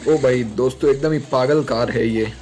ओ भाई दोस्तों, एकदम ही पागल कार है ये।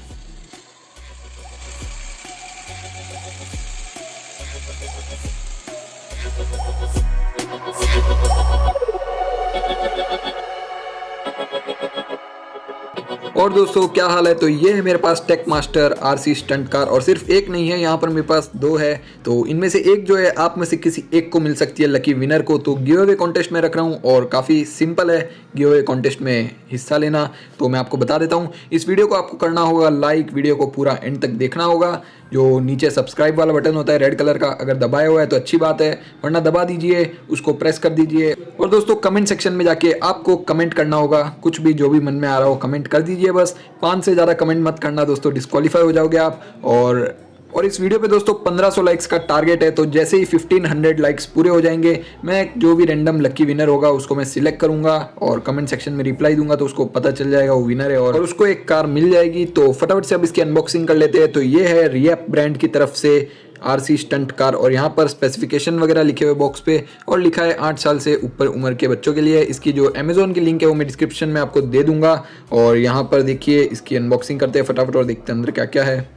और दोस्तों क्या हाल है। तो ये है मेरे पास tech master RC stunt car, और सिर्फ एक नहीं है, यहाँ पर मेरे पास दो है। तो इनमें से एक जो है आप में से किसी एक को मिल सकती है, लकी विनर को। तो गिव अवे कॉन्टेस्ट में रख रहा हूँ और काफ़ी सिंपल है गिव अवे कॉन्टेस्ट में हिस्सा लेना। तो मैं आपको बता देता हूँ, इस वीडियो को आपको करना होगा लाइक, वीडियो को पूरा एंड तक देखना होगा। जो नीचे सब्सक्राइब वाला बटन होता है रेड कलर का, अगर दबाया हुआ है तो अच्छी बात है, वरना दबा दीजिए, उसको प्रेस कर दीजिए। और दोस्तों कमेंट सेक्शन में जाके आपको कमेंट करना होगा, कुछ भी जो भी मन में आ रहा हो कमेंट कर दीजिए बस। 5 से ज़्यादा कमेंट मत करना दोस्तों, डिस्क्वालीफाई हो जाओगे आप। और इस वीडियो पे दोस्तों 1500 लाइक्स का टारगेट है। तो जैसे ही 1500 लाइक्स पूरे हो जाएंगे, मैं जो भी रैंडम लकी विनर होगा उसको मैं सिलेक्ट करूंगा और कमेंट सेक्शन में रिप्लाई दूंगा, तो उसको पता चल जाएगा वो विनर है और उसको एक कार मिल जाएगी। तो फटाफट से अब इसकी अनबॉक्सिंग कर लेते हैं। तो ये है रिएप ब्रांड की तरफ से आरसी स्टंट कार, और यहाँ पर स्पेसिफिकेशन वगैरह लिखे हुए बॉक्स पे, और लिखा है 8 साल से ऊपर उम्र के बच्चों के लिए। इसकी जो अमेजोन की लिंक है वो मैं डिस्क्रिप्शन में आपको दे दूंगा। और यहाँ पर देखिए इसकी अनबॉक्सिंग करते हैं फटाफट और देखते हैं अंदर क्या क्या है।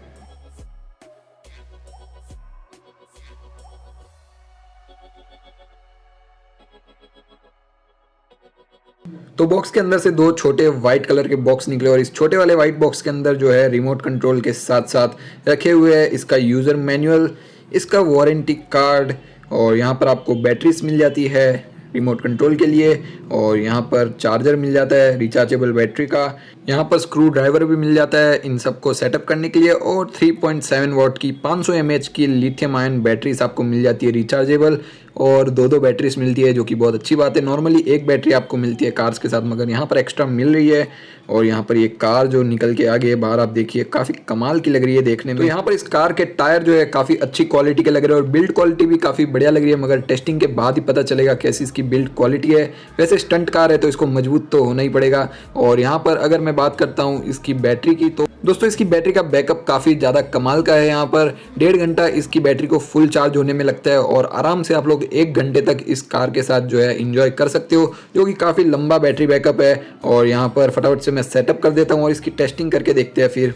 तो बॉक्स के अंदर से दो छोटे व्हाइट कलर के बॉक्स निकले, और इस छोटे वाले व्हाइट बॉक्स के अंदर जो है रिमोट कंट्रोल के साथ साथ रखे हुए हैं इसका यूज़र मैनुअल, इसका वारंटी कार्ड, और यहाँ पर आपको बैटरीज मिल जाती है रिमोट कंट्रोल के लिए, और यहाँ पर चार्जर मिल जाता है रिचार्जेबल बैटरी का, यहाँ पर स्क्रू ड्राइवर भी मिल जाता है इन सबको सेटअप करने के लिए, और 3.7 वॉट की 500 mAh की लिथियम आयन बैटरीज आपको मिल जाती है रिचार्जेबल, और दो बैटरीज मिलती है जो कि बहुत अच्छी बात है। नॉर्मली एक बैटरी आपको मिलती है कार्स के साथ, मगर यहाँ पर एक्स्ट्रा मिल रही है। और यहाँ पर ये कार जो निकल के आ गई है बाहर, आप देखिए काफ़ी कमाल की लग रही है देखने में। तो यहाँ पर इस कार के टायर जो है काफ़ी अच्छी क्वालिटी के लग रहे हैं, और बिल्ड क्वालिटी भी काफ़ी बढ़िया लग रही है, मगर टेस्टिंग के बाद ही पता चलेगा कैसी इसकी बिल्ड क्वालिटी है। वैसे स्टंट कार है तो इसको मजबूत तो होना ही पड़ेगा। और यहाँ पर अगर मैं बात करता हूँ इसकी बैटरी की, तो दोस्तों इसकी बैटरी का बैकअप काफ़ी ज़्यादा कमाल का है। यहाँ पर 1.5 घंटा इसकी बैटरी को फुल चार्ज होने में लगता है, और आराम से आप लोग 1 घंटे तक इस कार के साथ जो है इंजॉय कर सकते हो, जो कि काफ़ी लंबा बैटरी बैकअप है। और यहाँ पर फटाफट से मैं सेटअप कर देता हूँ और इसकी टेस्टिंग करके देखते हैं फिर।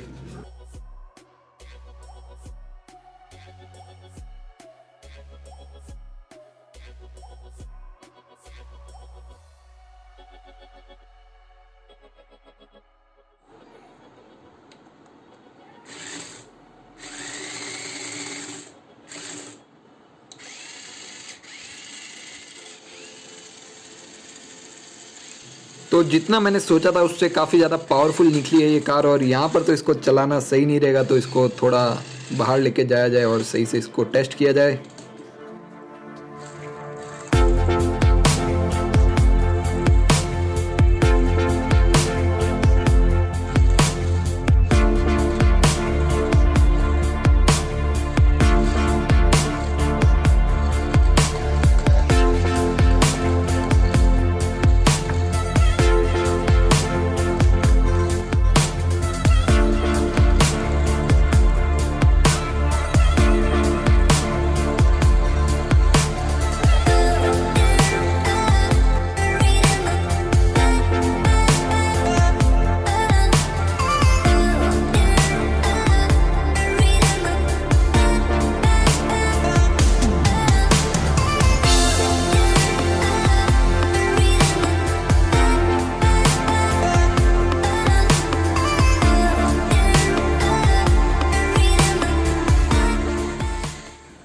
तो जितना मैंने सोचा था उससे काफ़ी ज़्यादा पावरफुल निकली है ये कार, और यहाँ पर तो इसको चलाना सही नहीं रहेगा, तो इसको थोड़ा बाहर लेके जाया जाए और सही से इसको टेस्ट किया जाए।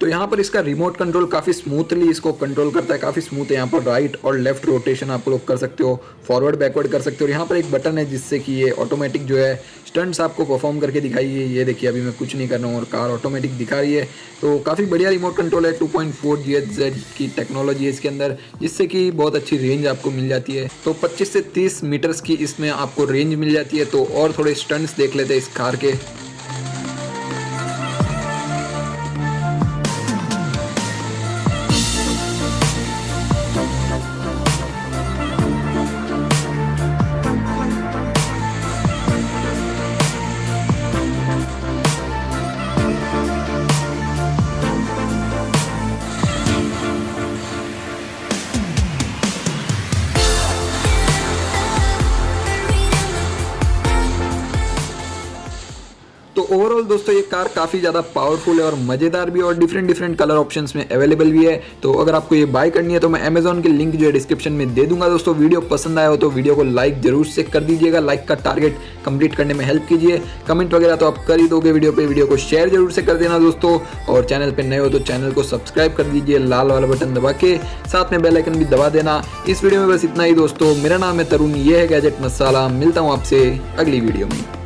तो यहाँ पर इसका रिमोट कंट्रोल काफ़ी स्मूथली इसको कंट्रोल करता है, काफ़ी स्मूथ है। यहाँ पर राइट और लेफ्ट रोटेशन आप लोग कर सकते हो, फॉरवर्ड बैकवर्ड कर सकते हो। यहाँ पर एक बटन है जिससे कि ये ऑटोमेटिक जो है स्टंट्स आपको परफॉर्म करके दिखाइए। ये देखिए अभी मैं कुछ नहीं कर रहा हूँ और कार ऑटोमेटिक दिखा रही है। तो काफ़ी बढ़िया रिमोट कंट्रोल है। 2.4 GHz की टेक्नोलॉजी है इसके अंदर, जिससे कि बहुत अच्छी रेंज आपको मिल जाती है। तो 25 से 30 मीटर्स की इसमें आपको रेंज मिल जाती है। तो और थोड़े स्टंट्स देख लेते हैं इस कार के। ओवरऑल दोस्तों ये कार काफ़ी ज़्यादा पावरफुल है और मज़ेदार भी है और डिफरेंट कलर ऑप्शंस में अवेलेबल भी है। तो अगर आपको ये बाय करनी है तो मैं अमेजॉन की लिंक जो है डिस्क्रिप्शन में दे दूंगा। दोस्तों वीडियो पसंद आया हो तो वीडियो को लाइक जरूर से कर दीजिएगा, लाइक का टारगेट कंप्लीट करने में हेल्प कीजिए। कमेंट वगैरह तो आप कर ही दोगे वीडियो पे, वीडियो को शेयर जरूर से कर देना दोस्तों। और चैनल पे नए हो तो चैनल को सब्सक्राइब कर दीजिए लाल वाला बटन दबा के, साथ में बेल आइकन भी दबा देना। इस वीडियो में बस इतना ही दोस्तों। मेरा नाम है तरुण, ये है गैजेट मसाला। मिलता हूँ आपसे अगली वीडियो में।